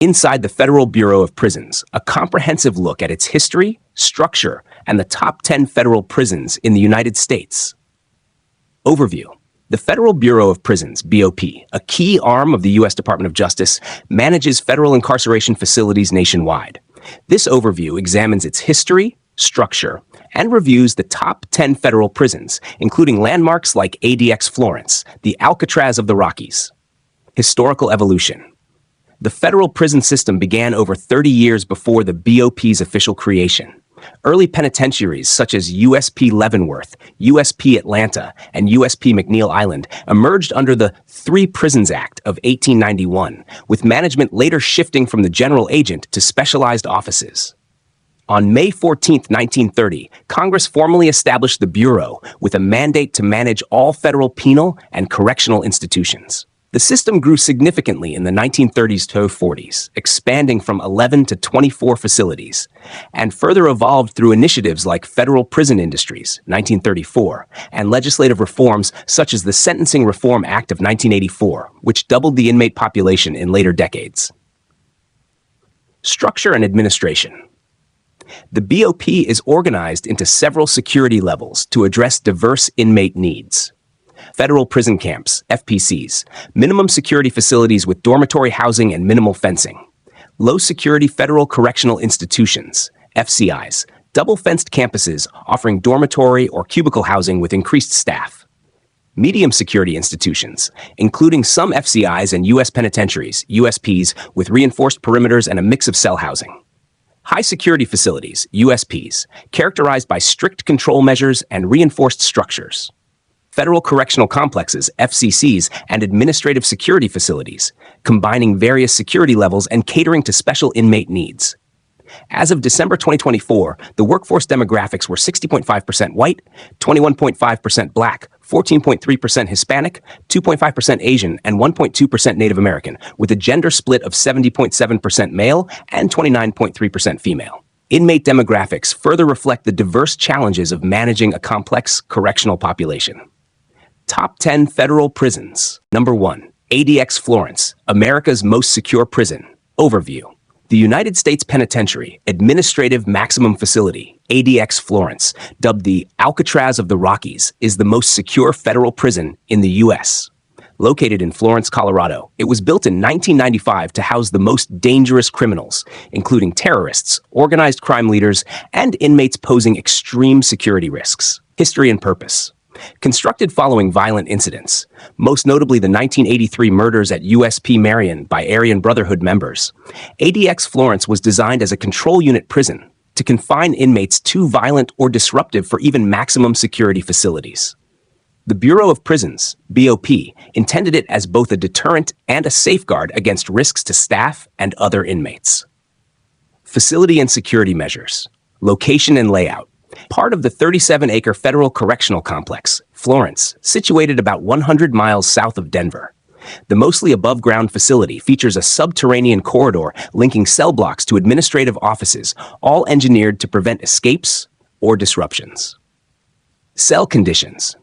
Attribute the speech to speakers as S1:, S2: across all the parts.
S1: Inside the Federal Bureau of Prisons, a comprehensive look at its history, structure, and the top 10 federal prisons in the United States. Overview. The Federal Bureau of Prisons, BOP, a key arm of the U.S. Department of Justice, manages federal incarceration facilities nationwide. This overview examines its history, structure, and reviews the top 10 federal prisons, including landmarks like ADX Florence, the Alcatraz of the Rockies. Historical evolution. The federal prison system began over 30 years before the BOP's official creation. Early penitentiaries such as USP Leavenworth, USP Atlanta, and USP McNeil Island emerged under the Three Prisons Act of 1891, with management later shifting from the general agent to specialized offices. On May 14, 1930, Congress formally established the Bureau with a mandate to manage all federal penal and correctional institutions. The system grew significantly in the 1930s to 40s, expanding from 11 to 24 facilities, and further evolved through initiatives like Federal Prison Industries, 1934, and legislative reforms such as the Sentencing Reform Act of 1984, which doubled the inmate population in later decades. Structure and administration. The BOP is organized into several security levels to address diverse inmate needs. Federal prison camps, FPCs, minimum security facilities with dormitory housing and minimal fencing. Low-security federal correctional institutions, FCIs, double-fenced campuses offering dormitory or cubicle housing with increased staff. Medium-security institutions, including some FCIs and U.S. penitentiaries, USPs, with reinforced perimeters and a mix of cell housing. High-security facilities, USPs, characterized by strict control measures and reinforced structures. Federal correctional complexes, FCCs, and administrative security facilities, combining various security levels and catering to special inmate needs. As of December 2024, the workforce demographics were 60.5% white, 21.5% black, 14.3% Hispanic, 2.5% Asian, and 1.2% Native American, with a gender split of 70.7% male and 29.3% female. Inmate demographics further reflect the diverse challenges of managing a complex correctional population. Top 10 federal prisons. Number 1. ADX Florence, America's most secure prison. Overview. The United States Penitentiary Administrative Maximum Facility, ADX Florence, dubbed the Alcatraz of the Rockies, is the most secure federal prison in the U.S. Located in Florence, Colorado, it was built in 1995 to house the most dangerous criminals, including terrorists, organized crime leaders, and inmates posing extreme security risks. History and purpose. Constructed following violent incidents, most notably the 1983 murders at USP Marion by Aryan Brotherhood members, ADX Florence was designed as a control unit prison to confine inmates too violent or disruptive for even maximum security facilities. The Bureau of Prisons, BOP, intended it as both a deterrent and a safeguard against risks to staff and other inmates. Facility and security measures. Location and layout. Part of the 37-acre Federal Correctional Complex, Florence, situated about 100 miles south of Denver. The mostly above-ground facility features a subterranean corridor linking cell blocks to administrative offices, all engineered to prevent escapes or disruptions. Cell conditions.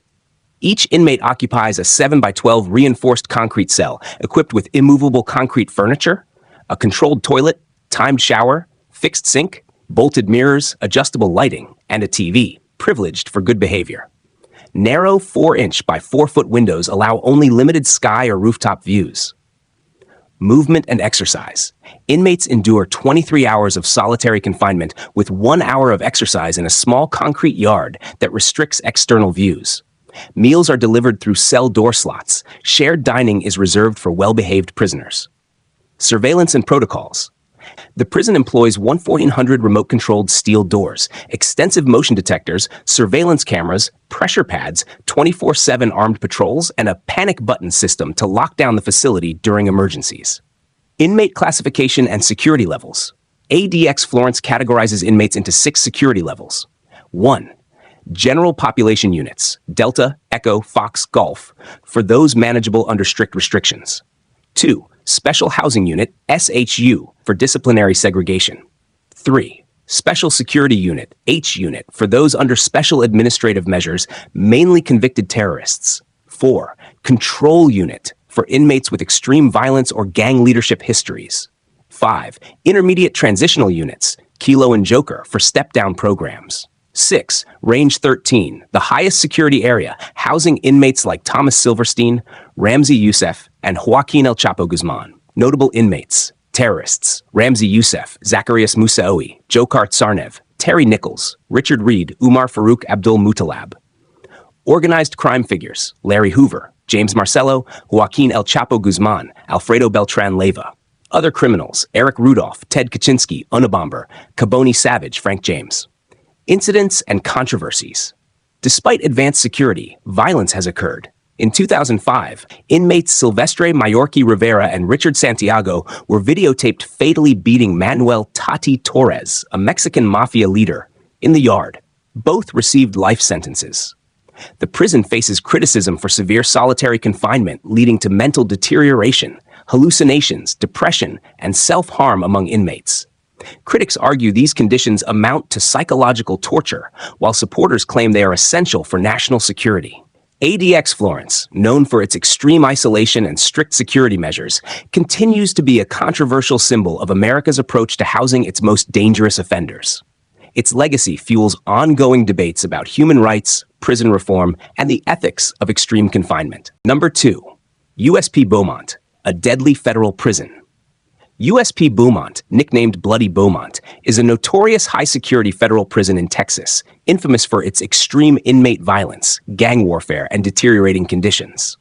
S1: Each inmate occupies a 7x12 reinforced concrete cell equipped with immovable concrete furniture, a controlled toilet, timed shower, fixed sink, bolted mirrors, adjustable lighting, and a TV, privileged for good behavior. Narrow 4-inch by 4-foot windows allow only limited sky or rooftop views. Movement and exercise. Inmates endure 23 hours of solitary confinement with 1 hour of exercise in a small concrete yard that restricts external views. Meals are delivered through cell door slots. Shared dining is reserved for well-behaved prisoners. Surveillance and protocols. The prison employs 1,400 remote-controlled steel doors, extensive motion detectors, surveillance cameras, pressure pads, 24/7 armed patrols, and a panic button system to lock down the facility during emergencies. Inmate classification and security levels. ADX Florence categorizes inmates into 6 security levels. 1. General population units, Delta, Echo, Fox, Golf, for those manageable under strict restrictions. 2. Special Housing Unit, SHU, for disciplinary segregation. 3. Special Security Unit, H Unit, for those under special administrative measures, mainly convicted terrorists. 4. Control Unit, for inmates with extreme violence or gang leadership histories. 5. Intermediate transitional units, Kilo and Joker, for step-down programs. 6. Range 13, the highest security area, housing inmates like Thomas Silverstein, Ramzi Youssef, and Joaquin El Chapo Guzman. Notable inmates: terrorists, Ramzi Youssef, Zacharias Moussaoui, Dzhokhar Tsarnaev, Terry Nichols, Richard Reed, Umar Farouk Abdul Muttalab. Organized crime figures: Larry Hoover, James Marcello, Joaquin El Chapo Guzman, Alfredo Beltran Leyva. Other criminals: Eric Rudolph, Ted Kaczynski, Unabomber, Kaboni Savage, Frank James. Incidents and controversies. Despite advanced security, violence has occurred. In 2005, inmates Silvestre Mayorki Rivera and Richard Santiago were videotaped fatally beating Manuel Tati Torres, a Mexican mafia leader, in the yard. Both received life sentences. The prison faces criticism for severe solitary confinement, leading to mental deterioration, hallucinations, depression, and self-harm among inmates. Critics argue these conditions amount to psychological torture, while supporters claim they are essential for national security. ADX Florence, known for its extreme isolation and strict security measures, continues to be a controversial symbol of America's approach to housing its most dangerous offenders. Its legacy fuels ongoing debates about human rights, prison reform, and the ethics of extreme confinement. Number 2. USP Beaumont, a deadly federal prison. USP Beaumont, nicknamed Bloody Beaumont, is a notorious high-security federal prison in Texas, infamous for its extreme inmate violence, gang warfare, and deteriorating conditions.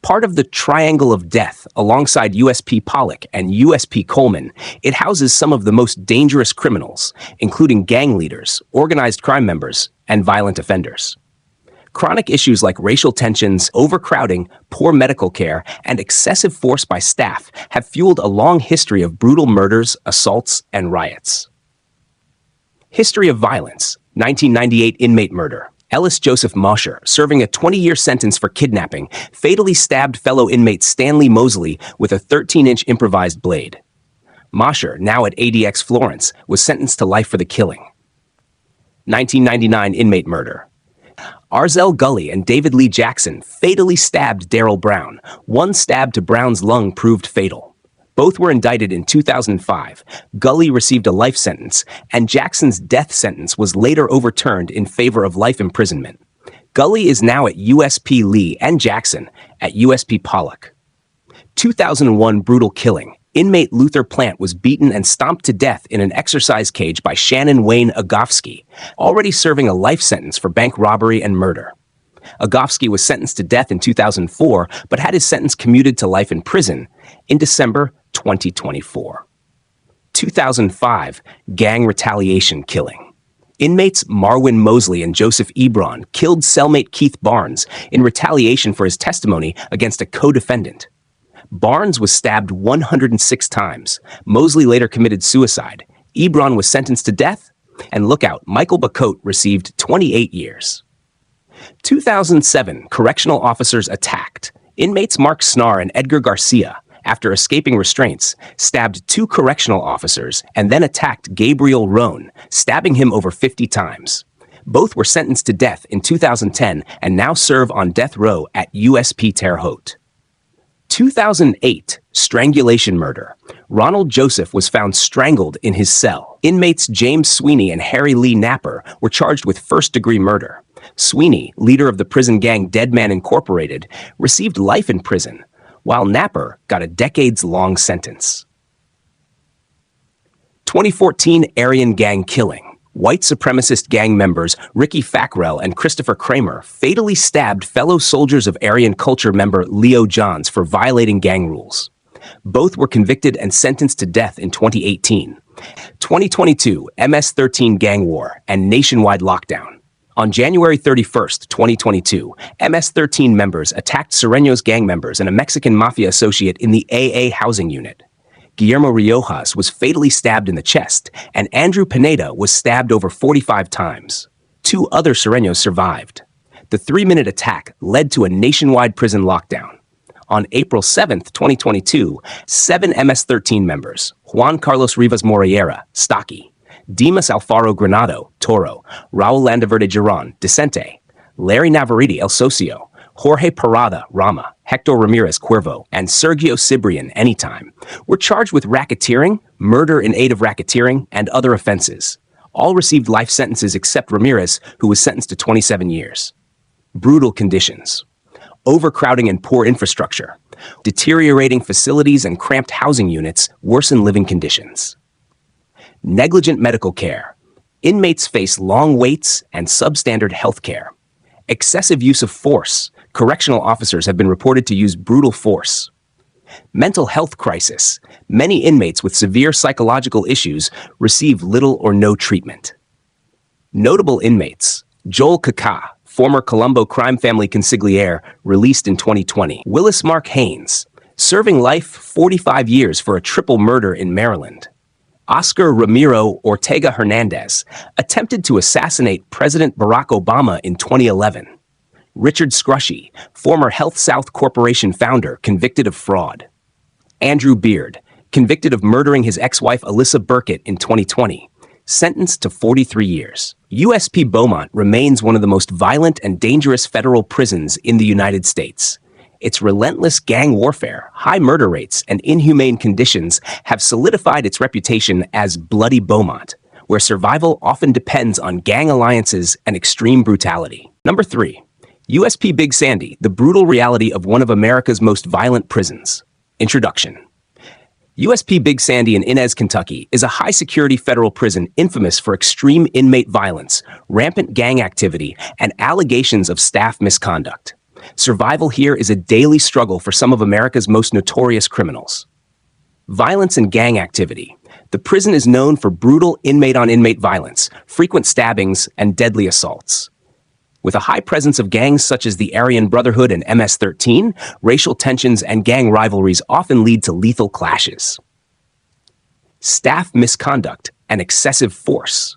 S1: Part of the Triangle of Death, alongside USP Pollock and USP Coleman, it houses some of the most dangerous criminals, including gang leaders, organized crime members, and violent offenders. Chronic issues like racial tensions, overcrowding, poor medical care, and excessive force by staff have fueled a long history of brutal murders, assaults, and riots. History of violence: 1998 inmate murder. Ellis Joseph Mosher, serving a 20-year sentence for kidnapping, fatally stabbed fellow inmate Stanley Mosley with a 13-inch improvised blade. Mosher, now at ADX Florence, was sentenced to life for the killing. 1999 inmate murder. Arzell Gully and David Lee Jackson fatally stabbed Darrell Brown. One stab to Brown's lung proved fatal. Both were indicted in 2005. Gully received a life sentence, and Jackson's death sentence was later overturned in favor of life imprisonment. Gully is now at USP Lee and Jackson at USP Pollock. 2001 brutal killing. Inmate Luther Plant was beaten and stomped to death in an exercise cage by Shannon Wayne Agofsky, already serving a life sentence for bank robbery and murder. Agofsky was sentenced to death in 2004, but had his sentence commuted to life in prison in December 2024. 2005 gang retaliation killing. Inmates Marwin Mosley and Joseph Ebron killed cellmate Keith Barnes in retaliation for his testimony against a co-defendant. Barnes was stabbed 106 times. Mosley later committed suicide. Ebron was sentenced to death, and look out, Michael Bacote received 28 years. 2007 correctional officers attacked. Inmates Mark Snar and Edgar Garcia, after escaping restraints, stabbed 2 correctional officers and then attacked Gabriel Roan, stabbing him over 50 times. Both were sentenced to death in 2010 and now serve on death row at USP Terre Haute. 2008 strangulation murder. Ronald Joseph was found strangled in his cell. Inmates James Sweeney and Harry Lee Napper were charged with first-degree murder. Sweeney, leader of the prison gang Dead Man Incorporated, received life in prison, while Napper got a decades-long sentence. 2014 Aryan gang killing. White supremacist gang members Ricky Fackrell and Christopher Kramer fatally stabbed fellow soldiers of Aryan culture member Leo Johns for violating gang rules. Both were convicted and sentenced to death in 2018. 2022 MS-13 gang war and nationwide lockdown. On January 31, 2022, MS-13 members attacked Sureños gang members and a Mexican mafia associate in the AA housing unit. Guillermo Riojas was fatally stabbed in the chest, and Andrew Pineda was stabbed over 45 times. 2 other Sureños survived. The 3-minute attack led to a nationwide prison lockdown. On April 7, 2022, 7 MS-13 members, Juan Carlos Rivas Moriera, Stocky, Dimas Alfaro Granado, Toro, Raul Landaverde Giron, Decente, Larry Navarrete, El Socio, Jorge Parada, Rama, Hector Ramirez Cuervo, and Sergio Cibrian Anytime, were charged with racketeering, murder in aid of racketeering, and other offenses. All received life sentences except Ramirez, who was sentenced to 27 years. Brutal conditions. Overcrowding and poor infrastructure. Deteriorating facilities and cramped housing units worsen living conditions. Negligent medical care. Inmates face long waits and substandard health care. Excessive use of force. Correctional officers have been reported to use brutal force. Mental health crisis. Many inmates with severe psychological issues receive little or no treatment. Notable inmates. Joel Kaka, former Colombo crime family consigliere, released in 2020. Willis Mark Haynes, serving life 45 years for a triple murder in Maryland. Oscar Ramiro Ortega Hernandez, attempted to assassinate President Barack Obama in 2011. Richard Scrushy, former Health South Corporation founder, convicted of fraud. Andrew Beard, convicted of murdering his ex-wife Alyssa Burkett in 2020, sentenced to 43 years. USP Beaumont remains one of the most violent and dangerous federal prisons in the United States. Its relentless gang warfare, high murder rates, and inhumane conditions have solidified its reputation as Bloody Beaumont, where survival often depends on gang alliances and extreme brutality. Number 3. USP Big Sandy, the brutal reality of one of America's most violent prisons. Introduction. USP Big Sandy in Inez, Kentucky, is a high-security federal prison infamous for extreme inmate violence, rampant gang activity, and allegations of staff misconduct. Survival here is a daily struggle for some of America's most notorious criminals. Violence and gang activity. The prison is known for brutal inmate-on-inmate violence, frequent stabbings, and deadly assaults. With a high presence of gangs such as the Aryan Brotherhood and MS-13, racial tensions and gang rivalries often lead to lethal clashes. Staff misconduct and excessive force.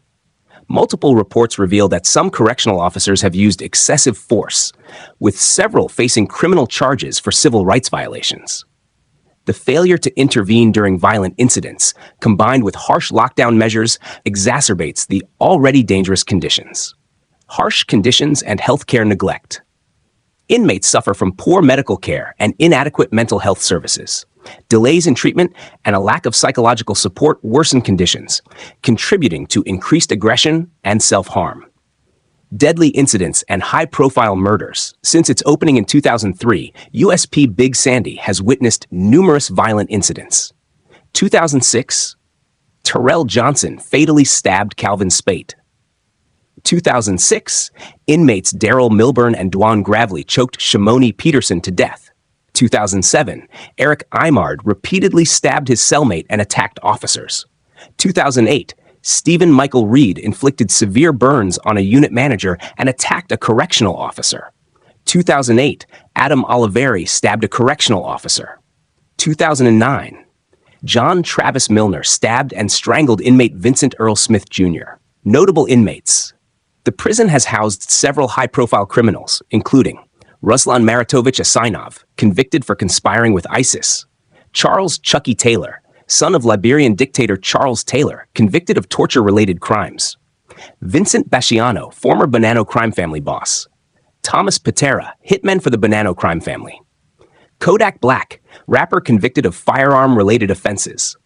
S1: Multiple reports reveal that some correctional officers have used excessive force, with several facing criminal charges for civil rights violations. The failure to intervene during violent incidents, combined with harsh lockdown measures, exacerbates the already dangerous conditions. Harsh conditions and healthcare neglect. Inmates suffer from poor medical care and inadequate mental health services. Delays in treatment and a lack of psychological support worsen conditions, contributing to increased aggression and self-harm. Deadly incidents and high-profile murders. Since its opening in 2003, USP Big Sandy has witnessed numerous violent incidents. 2006, Terrell Johnson fatally stabbed Calvin Spate. 2006, inmates Daryl Milburn and Dwan Gravely choked Shimoni Peterson to death. 2007, Eric Imard repeatedly stabbed his cellmate and attacked officers. 2008, Stephen Michael Reed inflicted severe burns on a unit manager and attacked a correctional officer. 2008, Adam Oliveri stabbed a correctional officer. 2009, John Travis Milner stabbed and strangled inmate Vincent Earl Smith Jr. Notable inmates. The prison has housed several high-profile criminals, including Ruslan Maritovich Asainov, convicted for conspiring with ISIS; Charles Chucky Taylor, son of Liberian dictator Charles Taylor, convicted of torture-related crimes; Vincent Basciano, former Bonanno crime family boss; Thomas Patera, hitman for the Bonanno crime family; Kodak Black, rapper convicted of firearm-related offenses;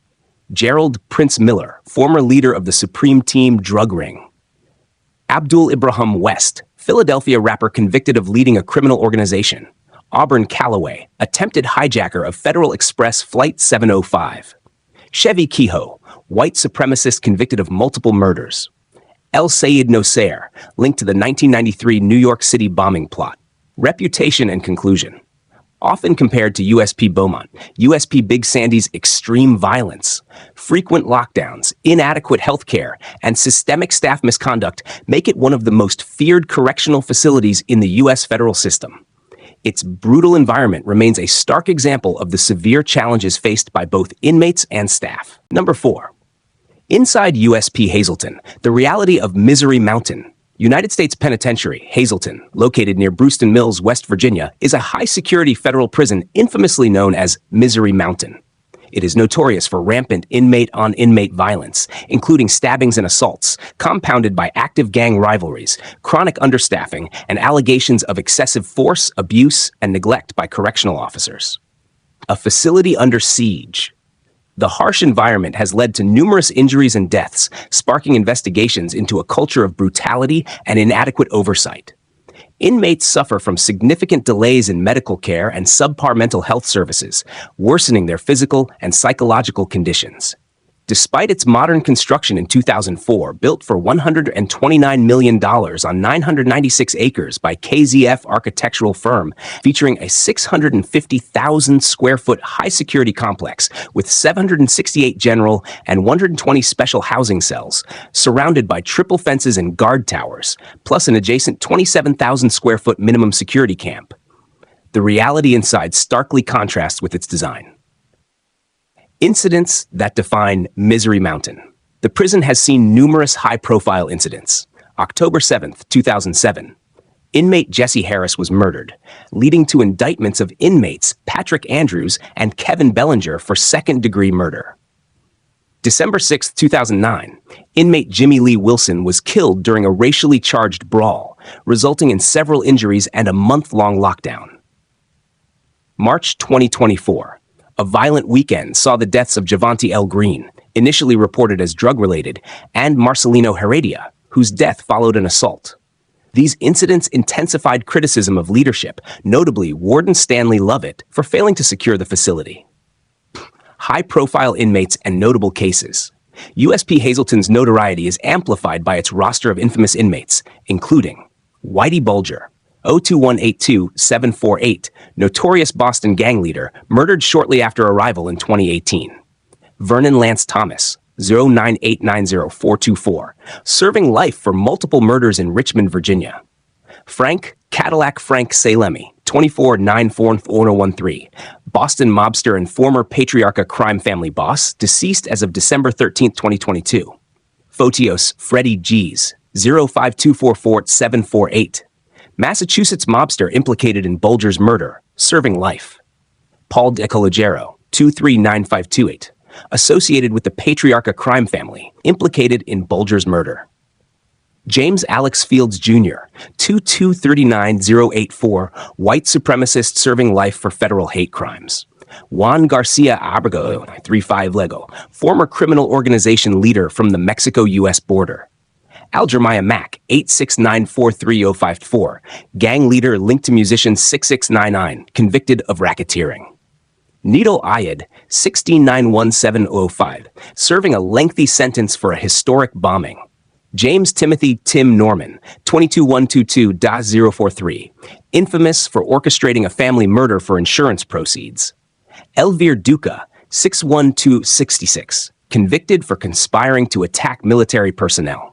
S1: Gerald Prince Miller, former leader of the Supreme Team drug ring; Abdul Ibrahim West, Philadelphia rapper convicted of leading a criminal organization; Auburn Calloway, attempted hijacker of Federal Express Flight 705; Chevy Kehoe, white supremacist convicted of multiple murders; El Sayed Nosair, linked to the 1993 New York City bombing plot. Reputation and conclusion. Often compared to USP Beaumont, USP Big Sandy's extreme violence, frequent lockdowns, inadequate health care, and systemic staff misconduct make it one of the most feared correctional facilities in the U.S. federal system. Its brutal environment remains a stark example of the severe challenges faced by both inmates and staff. Number 4. Inside USP Hazelton, the reality of Misery Mountain. United States Penitentiary, Hazelton, located near Brewston Mills, West Virginia, is a high-security federal prison infamously known as Misery Mountain. It is notorious for rampant inmate-on-inmate violence, including stabbings and assaults, compounded by active gang rivalries, chronic understaffing, and allegations of excessive force, abuse, and neglect by correctional officers. A facility under siege. The harsh environment has led to numerous injuries and deaths, sparking investigations into a culture of brutality and inadequate oversight. Inmates suffer from significant delays in medical care and subpar mental health services, worsening their physical and psychological conditions. Despite its modern construction in 2004, built for $129 million on 996 acres by KZF architectural firm, featuring a 650,000 square foot high-security complex with 768 general and 120 special housing cells, surrounded by triple fences and guard towers, plus an adjacent 27,000 square foot minimum security camp. The reality inside starkly contrasts with its design. Incidents that define Misery Mountain. The prison has seen numerous high-profile incidents. October 7, 2007, inmate Jesse Harris was murdered, leading to indictments of inmates Patrick Andrews and Kevin Bellinger for second-degree murder. December 6, 2009, inmate Jimmy Lee Wilson was killed during a racially charged brawl, resulting in several injuries and a month-long lockdown. March 2024. A violent weekend saw the deaths of Javonte L. Green, initially reported as drug-related, and Marcelino Heredia, whose death followed an assault. These incidents intensified criticism of leadership, notably Warden Stanley Lovett, for failing to secure the facility. High-profile inmates and notable cases. USP Hazelton's notoriety is amplified by its roster of infamous inmates, including Whitey Bulger, 02182-748, notorious Boston gang leader, murdered shortly after arrival in 2018. Vernon Lance Thomas, 09890-424, serving life for multiple murders in Richmond, Virginia. Frank Cadillac Frank Salemi, 2494-4013, Boston mobster and former Patriarcha crime family boss, deceased as of December 13, 2022. Photios Freddie G's, 05244-748, Massachusetts mobster implicated in Bulger's murder, serving life. Paul DeCologero, 239528, associated with the Patriarcha crime family, implicated in Bulger's murder. James Alex Fields Jr., 2239084, white supremacist serving life for federal hate crimes. Juan Garcia Abrego, 35 Lego, former criminal organization leader from the Mexico-U.S. border. Al Jeremiah Mack, 869-43054, gang leader linked to musician 6699, convicted of racketeering. Nito Ayed, 1691705, serving a lengthy sentence for a historic bombing. James Timothy Tim Norman, 22122-043, infamous for orchestrating a family murder for insurance proceeds. Elvir Duca, 61266, convicted for conspiring to attack military personnel.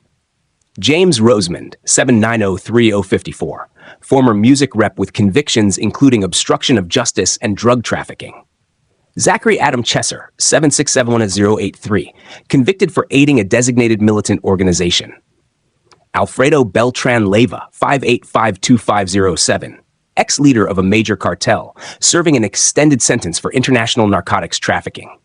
S1: James Rosemond, 7903054, former music rep with convictions including obstruction of justice and drug trafficking. Zachary Adam Chesser, 7671083, convicted for aiding a designated militant organization. Alfredo Beltran Leyva, 5852507, ex-leader of a major cartel, serving an extended sentence for international narcotics trafficking.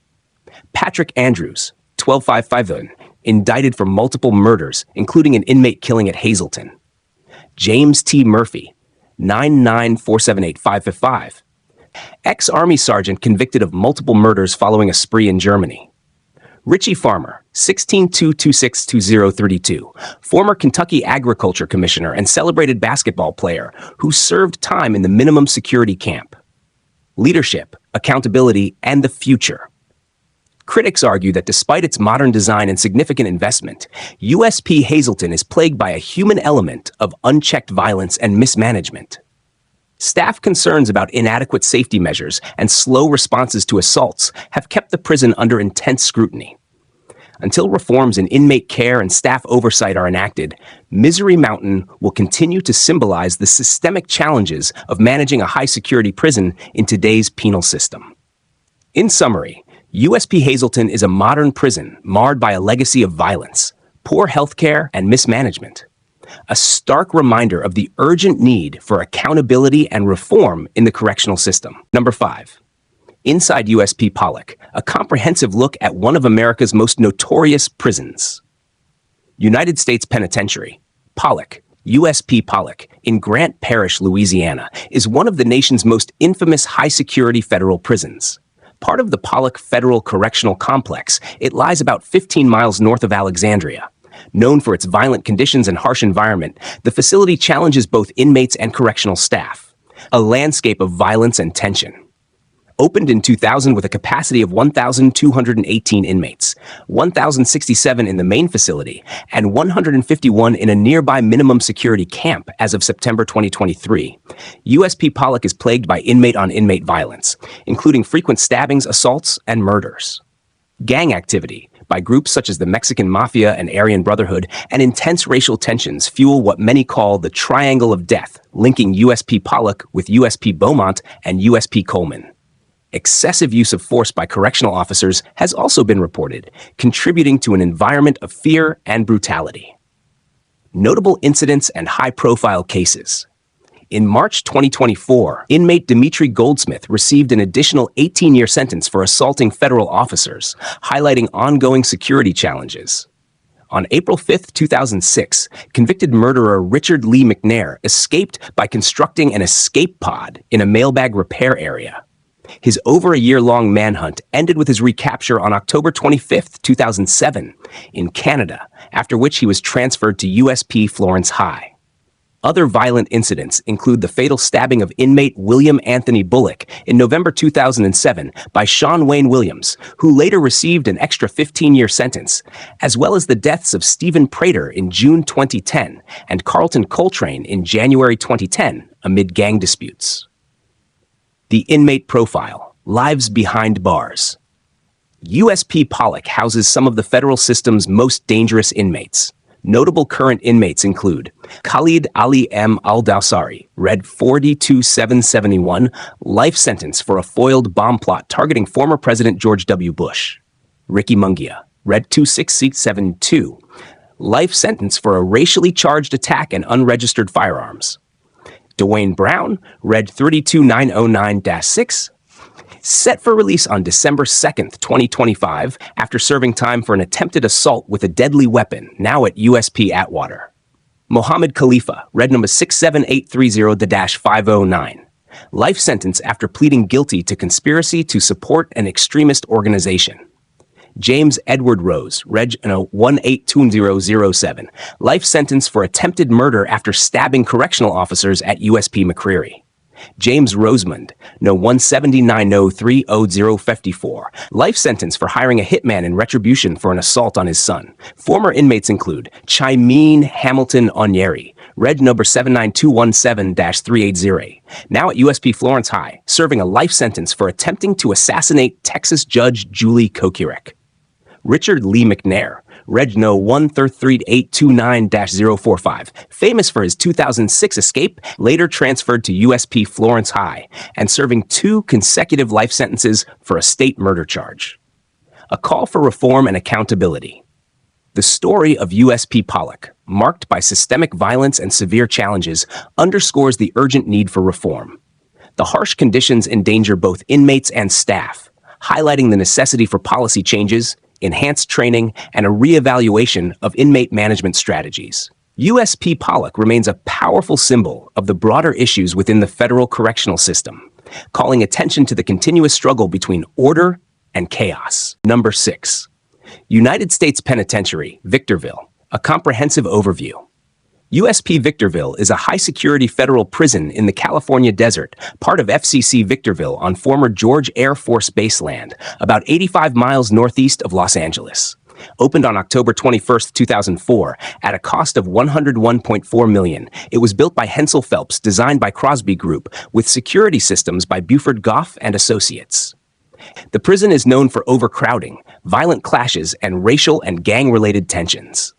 S1: Patrick Andrews, 12551, indicted for multiple murders, including an inmate killing at Hazelton. James T. Murphy, 9947855, ex-Army sergeant convicted of multiple murders following a spree in Germany. Richie Farmer, 162262032, former Kentucky Agriculture Commissioner and celebrated basketball player who served time in the minimum security camp. Leadership, accountability, and the future. Critics argue that despite its modern design and significant investment, USP Hazelton is plagued by a human element of unchecked violence and mismanagement. Staff concerns about inadequate safety measures and slow responses to assaults have kept the prison under intense scrutiny. Until reforms in inmate care and staff oversight are enacted, Misery Mountain will continue to symbolize the systemic challenges of managing a high-security prison in today's penal system. In summary, USP Hazelton is a modern prison marred by a legacy of violence, poor health care, and mismanagement. A stark reminder of the urgent need for accountability and reform in the correctional system. Number 5. Inside USP Pollock, a comprehensive look at one of America's most notorious prisons. United States Penitentiary, Pollock, USP Pollock, in Grant Parish, Louisiana, is one of the nation's most infamous high-security federal prisons. Part of the Pollock Federal Correctional Complex, it lies about 15 miles north of Alexandria. Known for its violent conditions and harsh environment, the facility challenges both inmates and correctional staff. A landscape of violence and tension. Opened in 2000 with a capacity of 1,218 inmates, 1,067 in the main facility, and 151 in a nearby minimum security camp as of September 2023, USP Pollock is plagued by inmate-on-inmate violence, including frequent stabbings, assaults, and murders. Gang activity by groups such as the Mexican Mafia and Aryan Brotherhood, and intense racial tensions fuel what many call the Triangle of Death, linking USP Pollock with USP Beaumont and USP Coleman. Excessive use of force by correctional officers has also been reported, contributing to an environment of fear and brutality. Notable incidents and high-profile cases. In March 2024, inmate Dimitri Goldsmith received an additional 18-year sentence for assaulting federal officers, highlighting ongoing security challenges. On April 5, 2006, convicted murderer Richard Lee McNair escaped by constructing an escape pod in a mailbag repair area. His over-a-year-long manhunt ended with his recapture on October 25, 2007, in Canada, after which he was transferred to USP Florence High. Other violent incidents include the fatal stabbing of inmate William Anthony Bullock in November 2007 by Sean Wayne Williams, who later received an extra 15-year sentence, as well as the deaths of Stephen Prater in June 2010 and Carlton Coltrane in January 2010 amid gang disputes. The inmate profile, lives behind bars. USP Pollock houses some of the federal system's most dangerous inmates. Notable current inmates include Khalid Ali M. Al-Dawsari, Red 42771, life sentence for a foiled bomb plot targeting former President George W. Bush. Ricky Mungia, Red 26672, life sentence for a racially charged attack and unregistered firearms. Dwayne Brown, Red 32909-6, set for release on December 2, 2025, after serving time for an attempted assault with a deadly weapon, now at USP Atwater. Mohammed Khalifa, Red number 67830-509, life sentence after pleading guilty to conspiracy to support an extremist organization. James Edward Rose, Reg 182007, life sentence for attempted murder after stabbing correctional officers at USP McCreary. James Rosemond, No 179030054, life sentence for hiring a hitman in retribution for an assault on his son. Former inmates include Chimene Hamilton Onyeri, Reg number 79217-380, now at USP Florence High, serving a life sentence for attempting to assassinate Texas Judge Julie Kokurek. Richard Lee McNair, Reg No 1333829-045, famous for his 2006 escape, later transferred to USP Florence High, and serving 2 consecutive life sentences for a state murder charge. A call for reform and accountability. The story of USP Pollock, marked by systemic violence and severe challenges, underscores the urgent need for reform. The harsh conditions endanger both inmates and staff, highlighting the necessity for policy changes, enhanced training, and a reevaluation of inmate management strategies. USP Pollock remains a powerful symbol of the broader issues within the federal correctional system, calling attention to the continuous struggle between order and chaos. Number 6. United States Penitentiary, Victorville, a comprehensive overview. USP Victorville is a high-security federal prison in the California desert, part of FCC Victorville on former George Air Force Base land, about 85 miles northeast of Los Angeles. Opened on October 21, 2004, at a cost of $101.4 million, it was built by Hensel Phelps, designed by Crosby Group, with security systems by Buford Goff and Associates. The prison is known for overcrowding, violent clashes, and racial and gang-related tensions.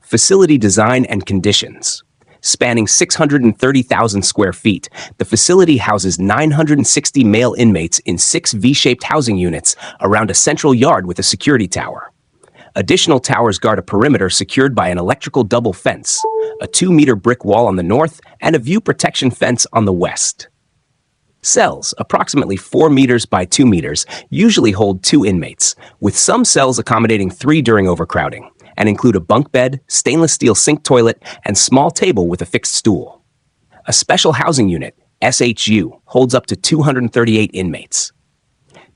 S1: Facility design and conditions. Spanning 630,000 square feet, the facility houses 960 male inmates in 6 V-shaped housing units around a central yard with a security tower. Additional towers guard a perimeter secured by an electrical double fence, a 2-meter brick wall on the north, and a view protection fence on the west. Cells, approximately 4 meters by 2 meters, usually hold 2 inmates, with some cells accommodating 3 during overcrowding, and include a bunk bed, stainless steel sink toilet, and small table with a fixed stool. A special housing unit, SHU, holds up to 238 inmates.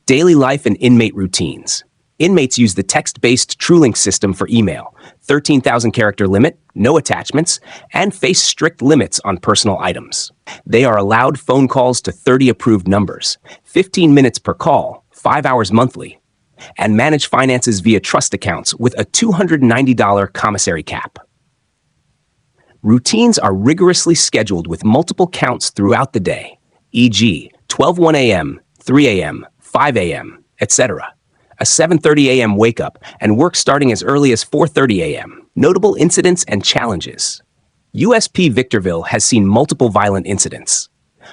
S1: Daily life and inmate routines. Inmates use the text-based TrueLink system for email, 13,000 character limit, no attachments, and face strict limits on personal items. They are allowed phone calls to 30 approved numbers, 15 minutes per call, 5 hours monthly, and manage finances via trust accounts with a $290 commissary cap. Routines are rigorously scheduled with multiple counts throughout the day, e.g., 12:01 a.m., 3 a.m., 5 a.m., etc., a 7:30 a.m. wake-up, and work starting as early as 4:30 a.m. Notable incidents and challenges. USP Victorville has seen multiple violent incidents.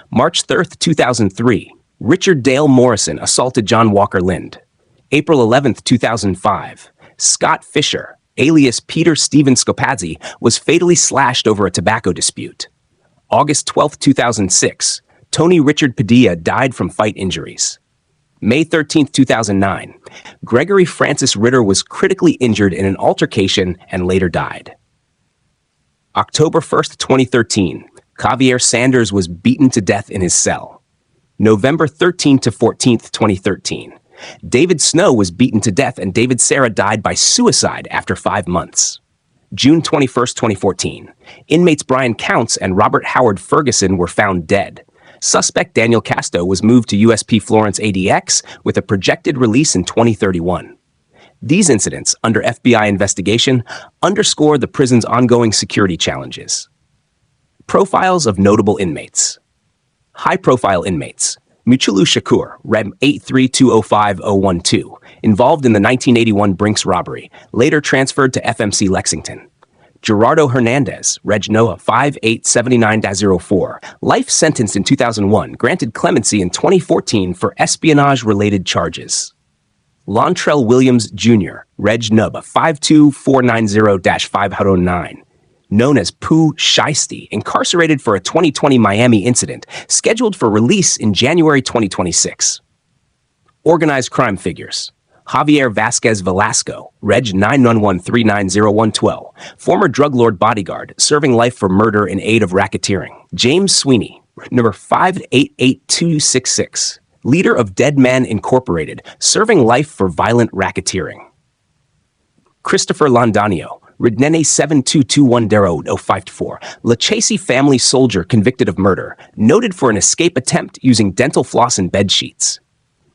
S1: March 3, 2003, Richard Dale Morrison assaulted John Walker Lind. April 11, 2005, Scott Fisher, alias Peter Steven Scopazzi, was fatally slashed over a tobacco dispute. August 12, 2006, Tony Richard Padilla died from fight injuries. May 13, 2009, Gregory Francis Ritter was critically injured in an altercation and later died. October 1, 2013, Javier Sanders was beaten to death in his cell. November 13 to 14, 2013, David Snow was beaten to death and David Serra died by suicide after 5 months. June 21, 2014, inmates Brian Counts and Robert Howard Ferguson were found dead. Suspect Daniel Casto was moved to USP Florence ADX with a projected release in 2031. These incidents, under FBI investigation, underscore the prison's ongoing security challenges. Profiles of notable inmates. High-profile inmates. Muchulu Shakur, Reg 83205-012, involved in the 1981 Brinks robbery, later transferred to FMC Lexington. Gerardo Hernandez, Reg Noah 5879-04, life sentenced in 2001, granted clemency in 2014 for espionage-related charges. Lontrell Williams, Jr., Reg Nub 52490-509, known as Pooh Shiesty, incarcerated for a 2020 Miami incident, scheduled for release in January 2026. Organized crime figures. Javier Vasquez Velasco, Reg 911390112, former drug lord bodyguard, serving life for murder in aid of racketeering. James Sweeney, number 588266, leader of Dead Man Incorporated, serving life for violent racketeering. Christopher Londanio, Ridnene 72210-054, LaChasey family soldier convicted of murder, noted for an escape attempt using dental floss and bed sheets.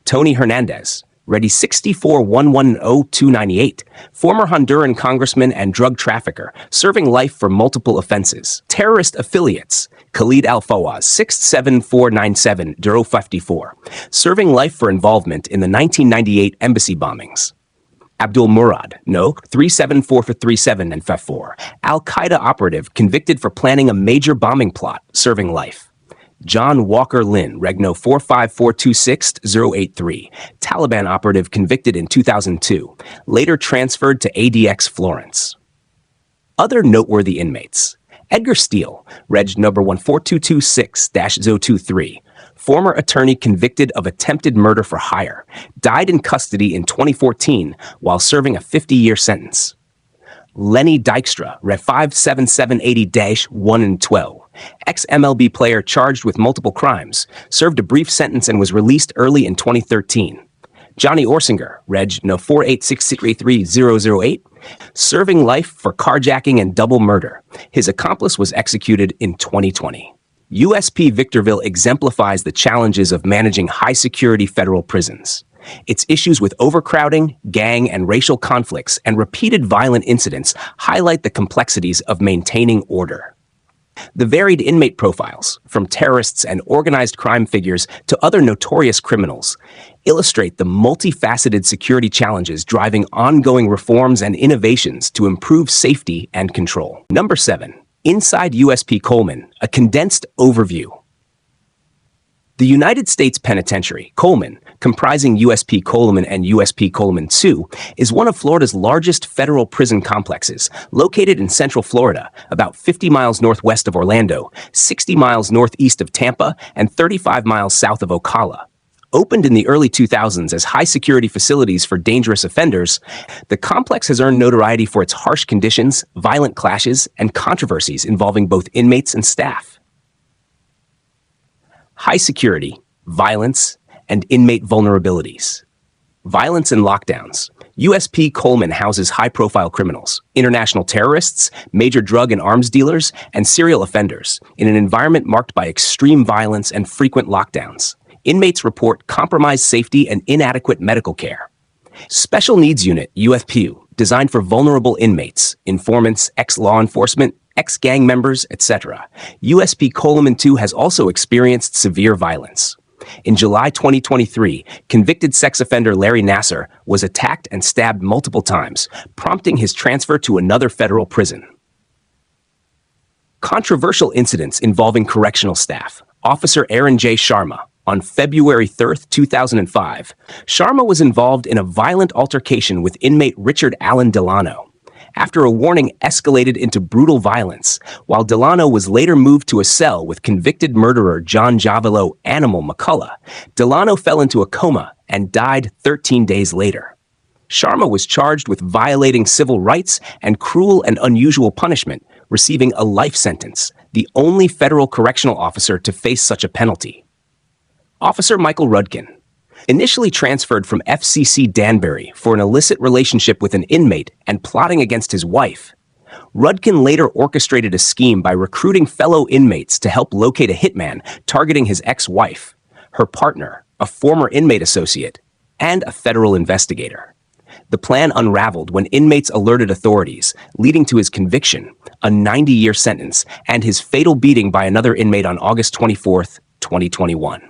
S1: Tony Hernandez, Ready 64110298, former Honduran congressman and drug trafficker, serving life for multiple offenses. Terrorist affiliates, Khalid Al-Fawaz 67497-54, serving life for involvement in the 1998 embassy bombings. Abdul Murad, No. 374-37 and 54, Al-Qaeda operative convicted for planning a major bombing plot, serving life. John Walker Lynn, Regno 45426-083, Taliban operative convicted in 2002, later transferred to ADX Florence. Other noteworthy inmates. Edgar Steele, Reg number 14226-023, former attorney convicted of attempted murder for hire, died in custody in 2014 while serving a 50-year sentence. Lenny Dykstra, Reg 57780-1 and 12, ex-MLB player charged with multiple crimes, served a brief sentence and was released early in 2013. Johnny Orsinger, Reg no 48633-008, serving life for carjacking and double murder. His accomplice was executed in 2020. USP Victorville exemplifies the challenges of managing high-security federal prisons. Its issues with overcrowding, gang and racial conflicts, and repeated violent incidents highlight the complexities of maintaining order. The varied inmate profiles, from terrorists and organized crime figures to other notorious criminals, illustrate the multifaceted security challenges driving ongoing reforms and innovations to improve safety and control. Number 7. Inside USP Coleman, a condensed overview. The United States Penitentiary, Coleman, comprising USP Coleman and USP Coleman II, is one of Florida's largest federal prison complexes, located in Central Florida, about 50 miles northwest of Orlando, 60 miles northeast of Tampa, and 35 miles south of Ocala. Opened in the early 2000s as high-security facilities for dangerous offenders, the complex has earned notoriety for its harsh conditions, violent clashes, and controversies involving both inmates and staff. High security, violence, and inmate vulnerabilities. Violence and lockdowns. USP Coleman houses high-profile criminals, international terrorists, major drug and arms dealers, and serial offenders in an environment marked by extreme violence and frequent lockdowns. Inmates report compromised safety and inadequate medical care. Special Needs Unit, UFPU, designed for vulnerable inmates, informants, ex-law enforcement, ex-gang members, etc. USP Coleman II has also experienced severe violence. In July 2023, convicted sex offender Larry Nasser was attacked and stabbed multiple times, prompting his transfer to another federal prison. Controversial incidents involving correctional staff. Officer Aaron J. Sharma. On February 3, 2005, Sharma was involved in a violent altercation with inmate Richard Allen Delano. After a warning escalated into brutal violence, while Delano was later moved to a cell with convicted murderer John Javelo Animal McCullough, Delano fell into a coma and died 13 days later. Sharma was charged with violating civil rights and cruel and unusual punishment, receiving a life sentence, the only federal correctional officer to face such a penalty. Officer Michael Rudkin, initially transferred from FCC Danbury for an illicit relationship with an inmate and plotting against his wife, Rudkin later orchestrated a scheme by recruiting fellow inmates to help locate a hitman targeting his ex-wife, her partner, a former inmate associate, and a federal investigator. The plan unraveled when inmates alerted authorities, leading to his conviction, a 90-year sentence, and his fatal beating by another inmate on August 24, 2021.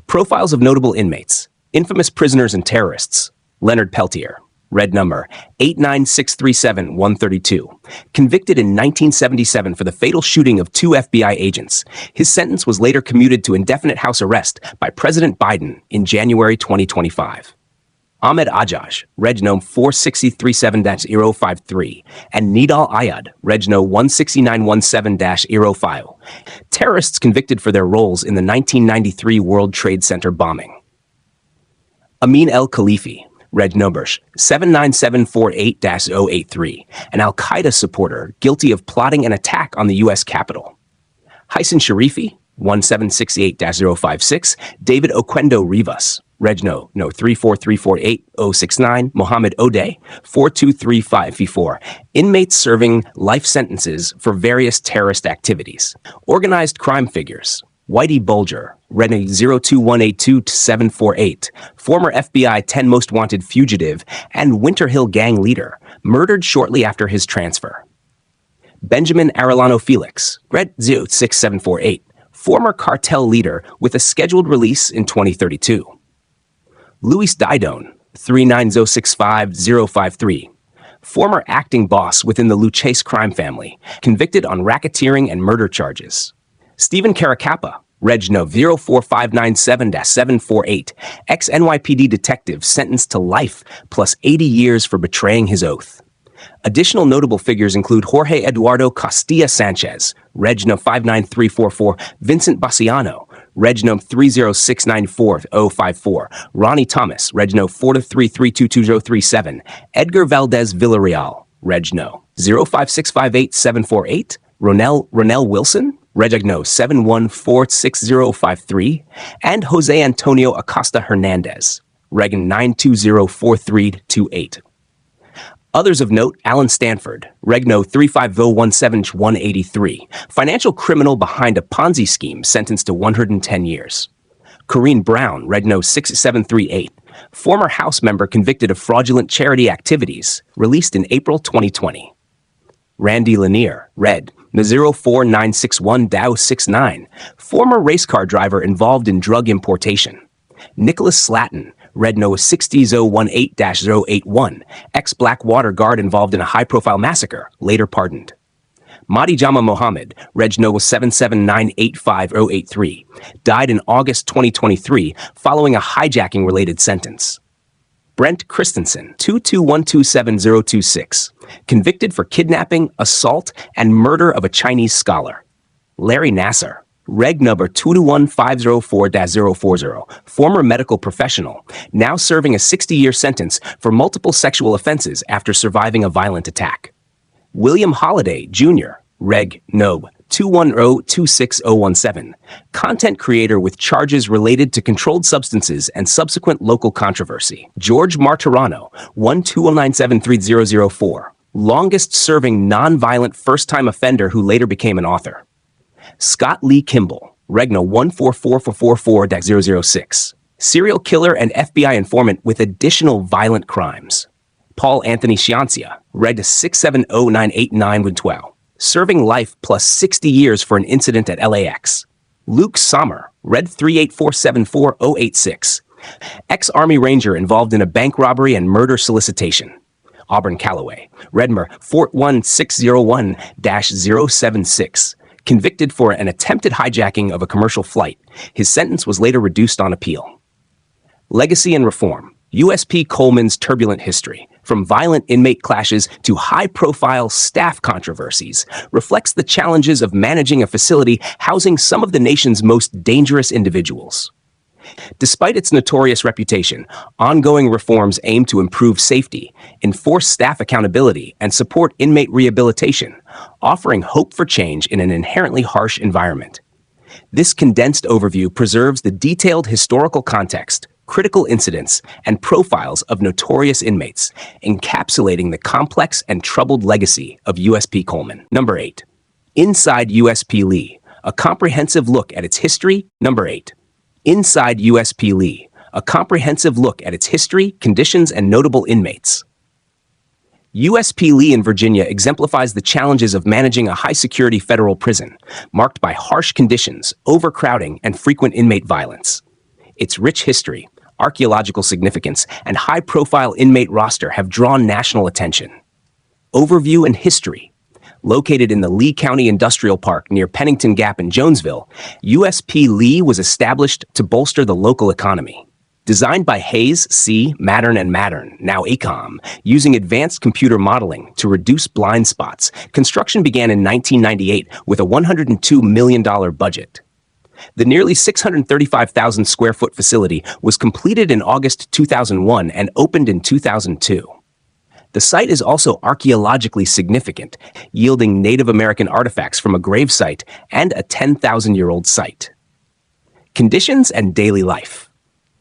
S1: Profiles of notable inmates. Infamous prisoners and terrorists. Leonard Peltier, red number 89637-132, convicted in 1977 for the fatal shooting of 2 FBI agents. His sentence was later commuted to indefinite house arrest by President Biden in January 2025. Ahmed Ajaj, Reg No. 4637-053, and Nidal Ayad, Reg No. 16917-05, terrorists convicted for their roles in the 1993 World Trade Center bombing. Amin El Khalifi, Reg No. 79748-083, an al-Qaeda supporter guilty of plotting an attack on the U.S. Capitol. Hyson Sharifi, 1768-056, David Oquendo Rivas, Reg No. 34348-069, Mohammed Ode, 423554, inmates serving life sentences for various terrorist activities. Organized crime figures. Whitey Bulger, Reg 02182748, former FBI 10 Most Wanted fugitive and Winter Hill gang leader, murdered shortly after his transfer. Benjamin Arellano Felix, Reg 06748, former cartel leader with a scheduled release in 2032. Luis Didone, 39065-053, former acting boss within the Luchase crime family, convicted on racketeering and murder charges. Stephen Caracappa, Reg No. 04597-748, ex-NYPD detective sentenced to life plus 80 years for betraying his oath. Additional notable figures include Jorge Eduardo Castilla Sanchez, Reg No. 59344, Vincent Bassiano, Reg No. 30694-054, Ronnie Thomas, Reg No. 433322037, Edgar Valdez Villarreal, Reg No. 05658-748, Ronell Wilson, Reg No. 7146053, and Jose Antonio Acosta Hernandez, Reg 9204328. Others of note, Alan Stanford, Reg No. 35017-183, financial criminal behind a Ponzi scheme sentenced to 110 years. Corrine Brown, Reg No. 6738, former House member convicted of fraudulent charity activities, released in April 2020. Randy Lanier, Reg No. 04961-69, former race car driver involved in drug importation. Nicholas Slatton, Reg No. 60018-081, ex-Blackwater guard involved in a high-profile massacre, later pardoned. Mahdi Jama Mohammed, Reg No 779858083, died in August 2023 following a hijacking-related sentence. Brent Christensen, 221270026, convicted for kidnapping, assault, and murder of a Chinese scholar. Larry Nasser, Reg number 221504-040, former medical professional, now serving a 60-year sentence for multiple sexual offenses after surviving a violent attack. William Holliday, Jr., Reg Nob 210-26017, content creator with charges related to controlled substances and subsequent local controversy. George Martirano, 120973004, longest-serving nonviolent first-time offender who later became an author. Scott Lee Kimball, Regno 144444-006, serial killer and FBI informant with additional violent crimes. Paul Anthony Ciancia, Reg 670989112, serving life plus 60 years for an incident at LAX. Luke Sommer, Red 38474-086, ex-Army Ranger involved in a bank robbery and murder solicitation. Auburn Calloway, Redmer 41601-076, convicted for an attempted hijacking of a commercial flight. His sentence was later reduced on appeal. Legacy and Reform. USP Coleman's turbulent history, from violent inmate clashes to high-profile staff controversies, reflects the challenges of managing a facility housing some of the nation's most dangerous individuals. Despite its notorious reputation, ongoing reforms aim to improve safety, enforce staff accountability, and support inmate rehabilitation, offering hope for change in an inherently harsh environment. This condensed overview preserves the detailed historical context, critical incidents, and profiles of notorious inmates, encapsulating the complex and troubled legacy of USP Coleman. Number 8. Inside USP Lee, a comprehensive look at its history. Number 8. Inside USP Lee, a comprehensive look at its history, conditions, and notable inmates. USP Lee in Virginia exemplifies the challenges of managing a high-security federal prison, marked by harsh conditions, overcrowding, and frequent inmate violence. Its rich history, archaeological significance, and high-profile inmate roster have drawn national attention. Overview and history. Located in the Lee County Industrial Park near Pennington Gap in Jonesville, USP Lee was established to bolster the local economy. Designed by Hayes, C., Mattern & Mattern, now ACOM, using advanced computer modeling to reduce blind spots, construction began in 1998 with a $102 million budget. The nearly 635,000 square foot facility was completed in August 2001 and opened in 2002. The site is also archaeologically significant, yielding Native American artifacts from a grave site and a 10,000-year-old site. Conditions and daily life.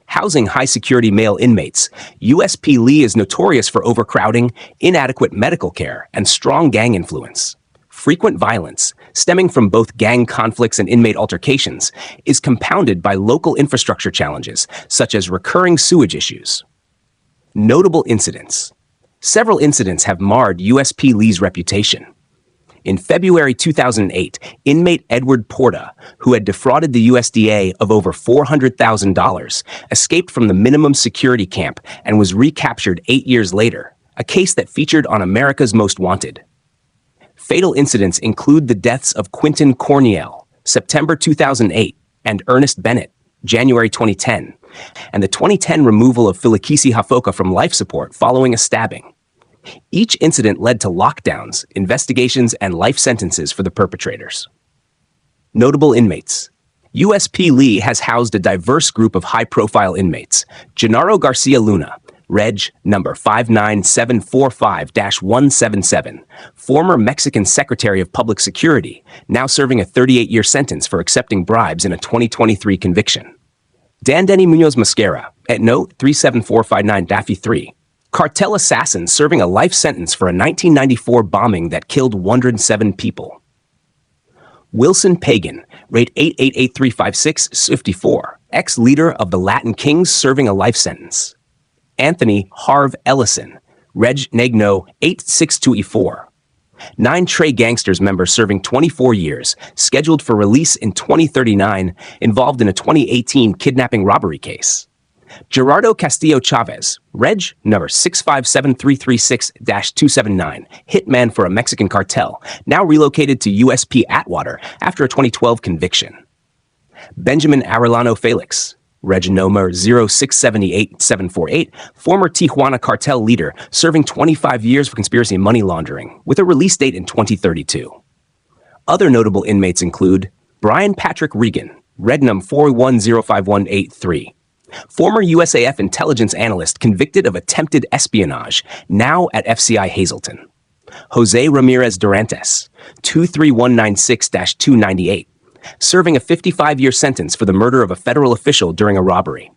S1: Housing high-security male inmates, USP Lee is notorious for overcrowding, inadequate medical care, and strong gang influence. Frequent violence, stemming from both gang conflicts and inmate altercations, is compounded by local infrastructure challenges, such as recurring sewage issues. Notable incidents. Several incidents have marred USP Lee's reputation. In February 2008, inmate Edward Porta, who had defrauded the USDA of over $400,000, escaped from the minimum security camp and was recaptured 8 years later, a case that featured on America's Most Wanted. Fatal incidents include the deaths of Quinton Corniel, September 2008, and Ernest Bennett, January 2010, and the 2010 removal of Filikisi Hafoka from life support following a stabbing. Each incident led to lockdowns, investigations, and life sentences for the perpetrators. Notable inmates. USP Lee has housed a diverse group of high-profile inmates. Gennaro Garcia Luna, Reg number 59745-177, former Mexican Secretary of Public Security, now serving a 38-year sentence for accepting bribes in a 2023 conviction. Dan Denny Munoz Mosquera, at note 37459-3, cartel assassin serving a life sentence for a 1994 bombing that killed 107 people. Wilson Pagan, rate 888356-54, ex-leader of the Latin Kings serving a life sentence. Anthony Harv Ellison, Reg Negno 862E4. 9 Trey Gangsters members serving 24 years, scheduled for release in 2039, involved in a 2018 kidnapping robbery case. Gerardo Castillo Chavez, Reg number 657336-279, hitman for a Mexican cartel, now relocated to USP Atwater after a 2012 conviction. Benjamin Arellano Felix, Reg number 0678748, former Tijuana cartel leader, serving 25 years for conspiracy and money laundering, with a release date in 2032. Other notable inmates include Brian Patrick Regan, Reg num 4105183, former USAF intelligence analyst convicted of attempted espionage, now at FCI Hazelton. Jose Ramirez Durantes, 23196-298, serving a 55-year sentence for the murder of a federal official during a robbery.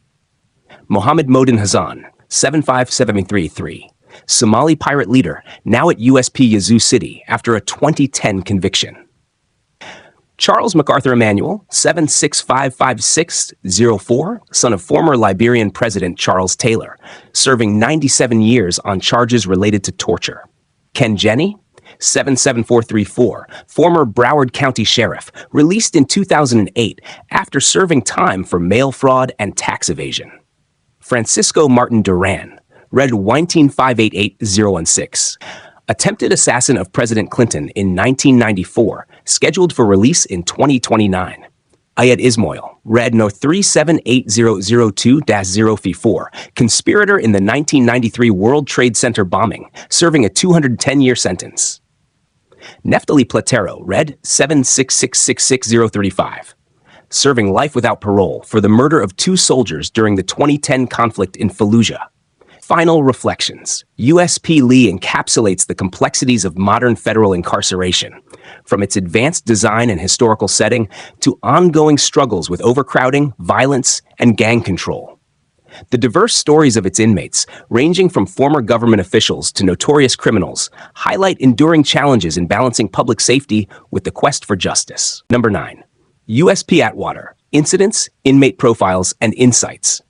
S1: Mohammed Modin Hazan, 75733, Somali pirate leader, now at USP Yazoo City after a 2010 conviction. Charles MacArthur Emanuel, 7655604, son of former Liberian President Charles Taylor, serving 97 years on charges related to torture. Ken Jenny, 77434, former Broward County Sheriff, released in 2008 after serving time for mail fraud and tax evasion. Francisco Martin Duran, Reg 19588-016, attempted assassin of President Clinton in 1994, scheduled for release in 2029. Ayed Ismail, Reg no 378002-054, conspirator in the 1993 World Trade Center bombing, serving a 210-year sentence. Neftali Platero, Reg 7666035, serving life without parole for the murder of 2 soldiers during the 2010 conflict in Fallujah. Final reflections. USP Lee encapsulates the complexities of modern federal incarceration, from its advanced design and historical setting to ongoing struggles with overcrowding, violence, and gang control. The diverse stories of its inmates, ranging from former government officials to notorious criminals, highlight enduring challenges in balancing public safety with the quest for justice. Number 9. USP Atwater, Incidents, Inmate Profiles, and Insights.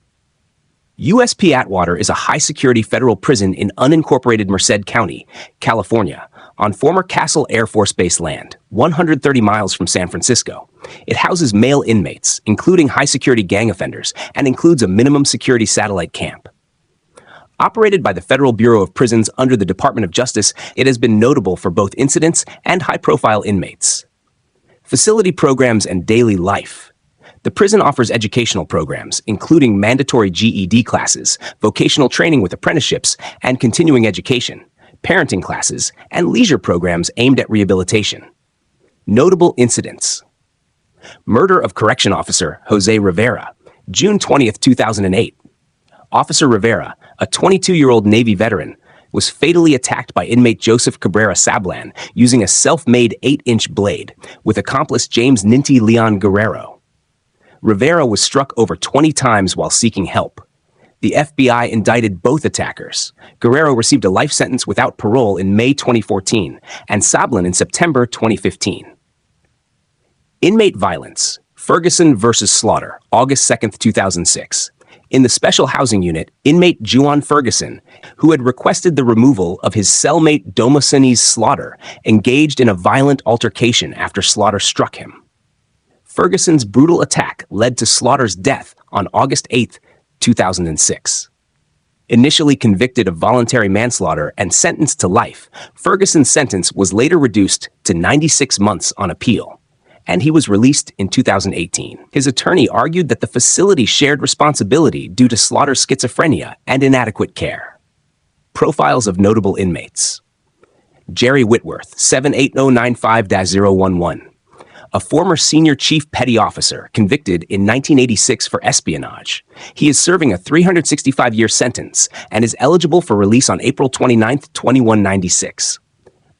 S1: USP Atwater is a high-security federal prison in unincorporated Merced County, California, on former Castle Air Force Base land, 130 miles from San Francisco. It houses male inmates, including high-security gang offenders, and includes a minimum security satellite camp. Operated by the Federal Bureau of Prisons under the Department of Justice, it has been notable for both incidents and high-profile inmates. Facility programs and daily life. The prison offers educational programs, including mandatory GED classes, vocational training with apprenticeships and continuing education, parenting classes, and leisure programs aimed at rehabilitation. Notable incidents. Murder of Correction Officer Jose Rivera, June 20, 2008. Officer Rivera, a 22-year-old Navy veteran, was fatally attacked by inmate Joseph Cabrera Sablan using a self-made 8-inch blade with accomplice James Ninty Leon Guerrero. Rivera was struck over 20 times while seeking help. The FBI indicted both attackers. Guerrero received a life sentence without parole in May 2014, and Sablan in September 2015. Inmate violence. Ferguson versus Slaughter, August 2, 2006. In the Special Housing Unit, inmate Juwan Ferguson, who had requested the removal of his cellmate Domosthenes Slaughter, engaged in a violent altercation after Slaughter struck him. Ferguson's brutal attack led to Slaughter's death on August 8, 2006. Initially convicted of voluntary manslaughter and sentenced to life, Ferguson's sentence was later reduced to 96 months on appeal, and he was released in 2018. His attorney argued that the facility shared responsibility due to Slaughter's schizophrenia and inadequate care. Profiles of notable inmates. Jerry Whitworth, 78095-011. A former senior chief petty officer convicted in 1986 for espionage. He is serving a 365-year sentence and is eligible for release on April 29, 2196.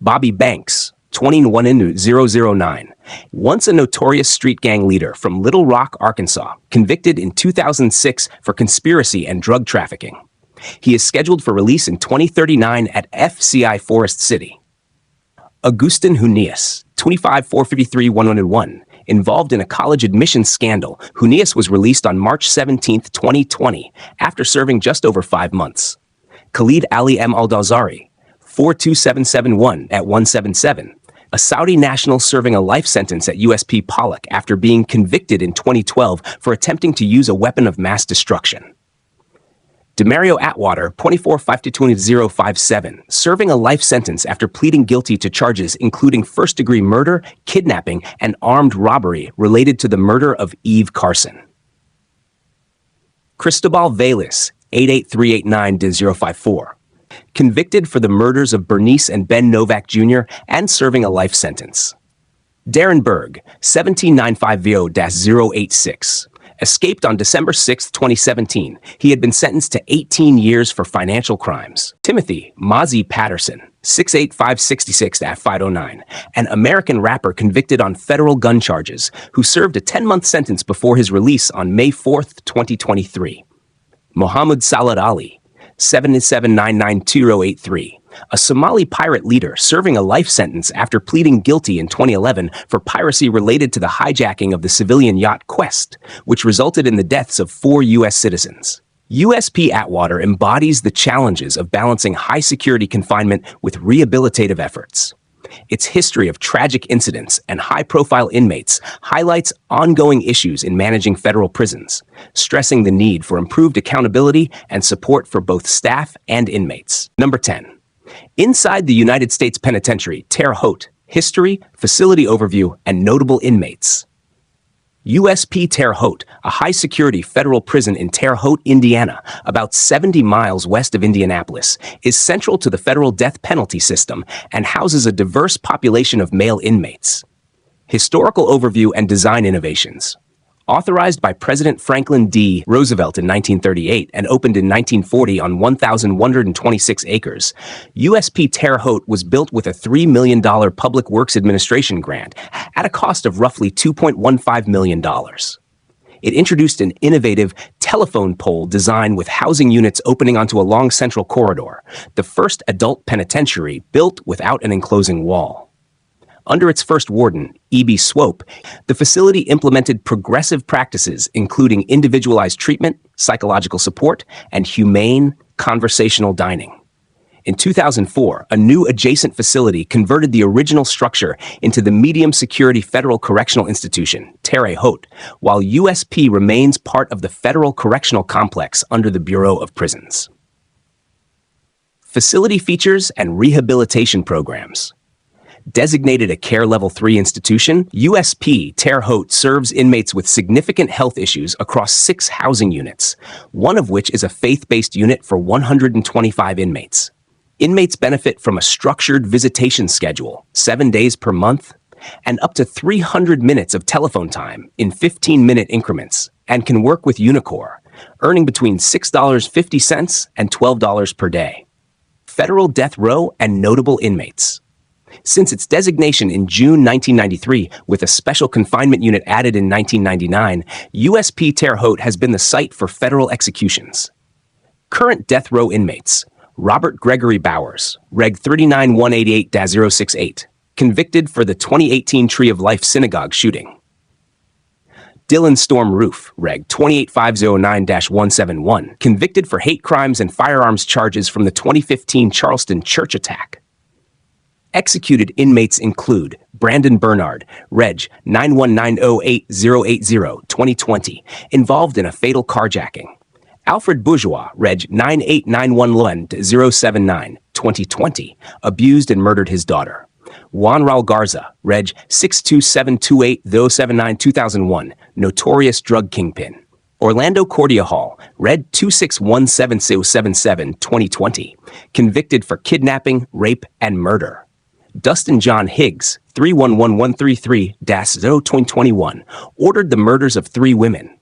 S1: Bobby Banks, 21009, once a notorious street gang leader from Little Rock, Arkansas, convicted in 2006 for conspiracy and drug trafficking. He is scheduled for release in 2039 at FCI Forest City. Agustin Junias, 25-453-101, involved in a college admissions scandal. Junias was released on March 17, 2020, after serving just over 5 months. Khalid Ali M. Al-Dawzari, 42771 at 177, a Saudi national serving a life sentence at USP Pollock after being convicted in 2012 for attempting to use a weapon of mass destruction. Demario Atwater, 24-5-20-057, serving a life sentence after pleading guilty to charges including first-degree murder, kidnapping, and armed robbery related to the murder of Eve Carson. Cristobal Velis, 88389-054, convicted for the murders of Bernice and Ben Novak Jr. and serving a life sentence. Darren Berg, 17950-086, escaped on December 6, 2017. He had been sentenced to 18 years for financial crimes. Timothy Mozzie Patterson, 68566-509, an American rapper convicted on federal gun charges, who served a 10-month sentence before his release on May 4, 2023. Mohammed Salad Ali, 77992-083, a Somali pirate leader serving a life sentence after pleading guilty in 2011 for piracy related to the hijacking of the civilian yacht Quest, which resulted in the deaths of 4 U.S. citizens. USP Atwater embodies the challenges of balancing high-security confinement with rehabilitative efforts. Its history of tragic incidents and high-profile inmates highlights ongoing issues in managing federal prisons, stressing the need for improved accountability and support for both staff and inmates. Number 10. Inside the United States Penitentiary, Terre Haute, History, Facility Overview, and Notable Inmates. USP Terre Haute, a high-security federal prison in Terre Haute, Indiana, about 70 miles west of Indianapolis, is central to the federal death penalty system and houses a diverse population of male inmates. Historical overview and design innovations. Authorized by President Franklin D. Roosevelt in 1938 and opened in 1940 on 1,126 acres, USP Terre Haute was built with a $3 million Public Works Administration grant at a cost of roughly $2.15 million. It introduced an innovative telephone pole design with housing units opening onto a long central corridor, the first adult penitentiary built without an enclosing wall. Under its first warden, E.B. Swope, the facility implemented progressive practices including individualized treatment, psychological support, and humane, conversational dining. In 2004, a new adjacent facility converted the original structure into the medium-security Federal Correctional Institution, Terre Haute, while USP remains part of the Federal Correctional Complex under the Bureau of Prisons. Facility features and rehabilitation programs. Designated a Care Level 3 institution, USP Terre Haute serves inmates with significant health issues across 6 housing units, one of which is a faith-based unit for 125 inmates. Inmates benefit from a structured visitation schedule, 7 days per month, and up to 300 minutes of telephone time in 15-minute increments, and can work with Unicor, earning between $6.50 and $12 per day. Federal death row and notable inmates. Since its designation in June 1993, with a special confinement unit added in 1999, USP Terre Haute has been the site for federal executions. Current death row inmates. Robert Gregory Bowers, Reg 39188-068, convicted for the 2018 Tree of Life Synagogue shooting. Dylan Storm Roof, Reg 28509-171, convicted for hate crimes and firearms charges from the 2015 Charleston church attack. Executed inmates include Brandon Bernard, Reg 91908-080, 2020, involved in a fatal carjacking. Alfred Bourgeois, Reg 9891-079, 2020, abused and murdered his daughter. Juan Raul Garza, Reg 62728-079, 2001, notorious drug kingpin. Orlando Cordia Hall, Reg 2617077, 2020, convicted for kidnapping, rape, and murder. Dustin John Higgs, 311133-02021, ordered the murders of 3 women.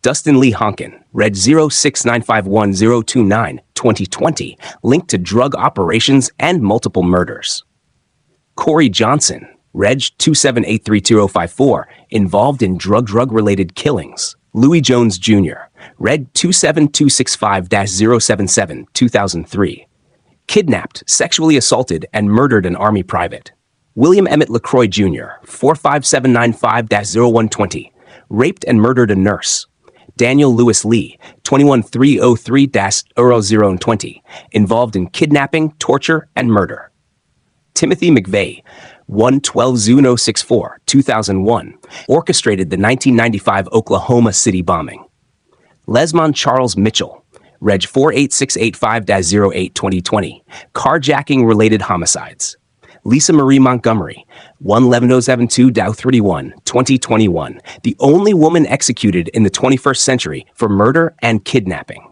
S1: Dustin Lee Honkin, Reg 06951-029, 2020, linked to drug operations and multiple murders. Corey Johnson, Reg 27832-054, involved in drug-related killings. Louis Jones Jr., Reg 27265-077, 2003. Kidnapped, sexually assaulted, and murdered an Army private. William Emmett LaCroix Jr., 45795-0120, raped and murdered a nurse. Daniel Lewis Lee, 21303-0020, involved in kidnapping, torture, and murder. Timothy McVeigh, 112-064, 2001, orchestrated the 1995 Oklahoma City bombing. Lesmond Charles Mitchell, Reg 48685-08 2020, carjacking-related homicides. Lisa Marie Montgomery, 111072-31, 2021, the only woman executed in the 21st century for murder and kidnapping.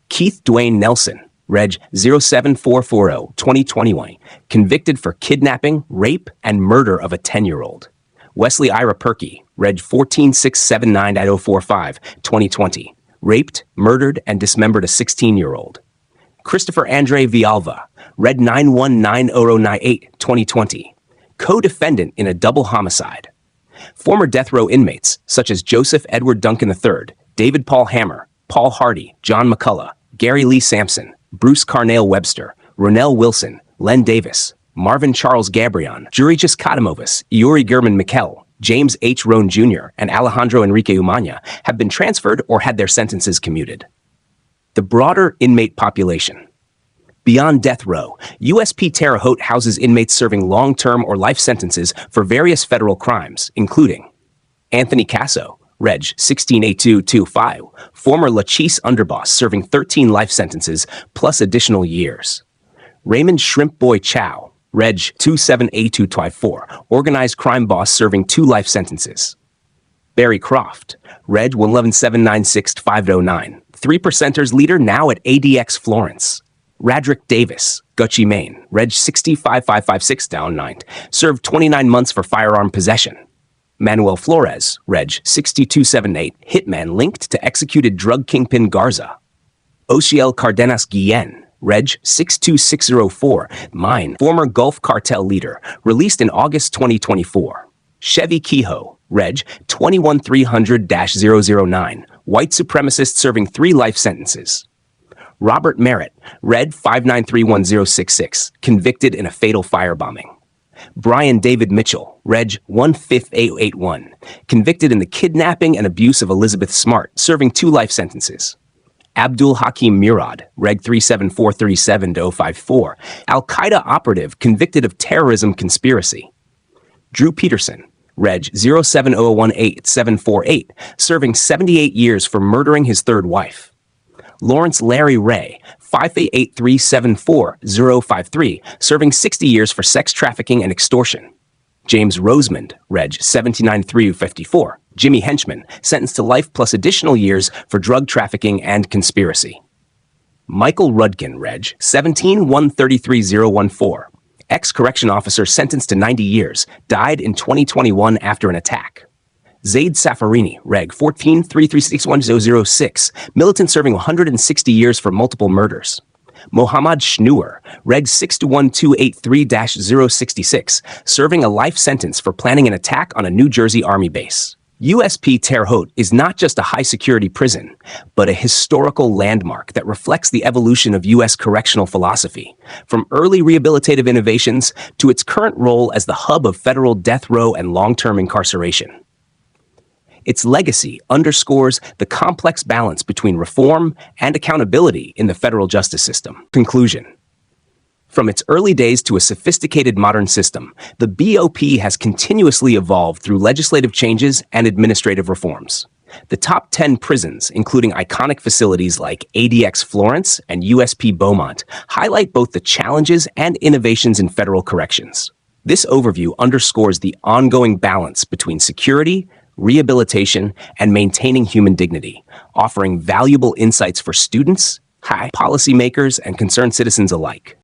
S1: Keith Dwayne Nelson, Reg 07440, 2021, convicted for kidnapping, rape, and murder of a 10-year-old. Wesley Ira Perkey, Reg 14679-045, 2020, raped, murdered, and dismembered a 16-year-old. Christopher Andre Villalva, Red 919098, 2020, co-defendant in a double homicide. Former death row inmates, such as Joseph Edward Duncan III, David Paul Hammer, Paul Hardy, John McCullough, Gary Lee Sampson, Bruce Carnell Webster, Ronell Wilson, Len Davis, Marvin Charles Gabrion, Jurijas Katamovas, Yuri German Mikkel, James H. Rohn Jr., and Alejandro Enrique Umaña have been transferred or had their sentences commuted. The broader inmate population. Beyond death row, USP Terre Haute houses inmates serving long-term or life sentences for various federal crimes, including Anthony Casso, Reg 168225, former Lachise underboss serving 13 life sentences plus additional years. Raymond Shrimp Boy Chow, Reg 278224, organized crime boss serving 2 life sentences. Barry Croft, Reg 11796509, 3 percenters leader now at ADX Florence. Radrick Davis, Gucci, Maine, Reg 605556-9, served 29 months for firearm possession. Manuel Flores, Reg 6278, hitman linked to executed drug kingpin Garza. Ociel Cardenas Guillen, Reg 62604, mine, former Gulf Cartel leader, released in August 2024. Chevy Kehoe, Reg 21300-009, white supremacist serving 3 life sentences. Robert Merritt, Red 5931066, convicted in a fatal firebombing. Brian David Mitchell, Reg 15881, convicted in the kidnapping and abuse of Elizabeth Smart, serving 2 life sentences. Abdul Hakim Murad, Reg 37437-054, Al-Qaeda operative convicted of terrorism conspiracy. Drew Peterson, Reg 07018-748, serving 78 years for murdering his 3rd wife. Lawrence Larry Ray, 588374053, serving 60 years for sex trafficking and extortion. James Rosemond, Reg 799354, Jimmy Henchman, sentenced to life plus additional years for drug trafficking and conspiracy. Michael Rudkin, Reg 17133-014, ex-correction officer sentenced to 90 years, died in 2021 after an attack. Zaid Safarini, Reg 143361006, militant serving 160 years for multiple murders. Mohammad Schnur, Reg 621283-066, serving a life sentence for planning an attack on a New Jersey Army base. USP Terre Haute is not just a high-security prison, but a historical landmark that reflects the evolution of U.S. correctional philosophy, from early rehabilitative innovations to its current role as the hub of federal death row and long-term incarceration. Its legacy underscores the complex balance between reform and accountability in the federal justice system. Conclusion. From its early days to a sophisticated modern system, the BOP has continuously evolved through legislative changes and administrative reforms. The top 10 prisons, including iconic facilities like ADX Florence and USP Beaumont, highlight both the challenges and innovations in federal corrections. This overview underscores the ongoing balance between security, rehabilitation, and maintaining human dignity, offering valuable insights for students, policymakers, and concerned citizens alike.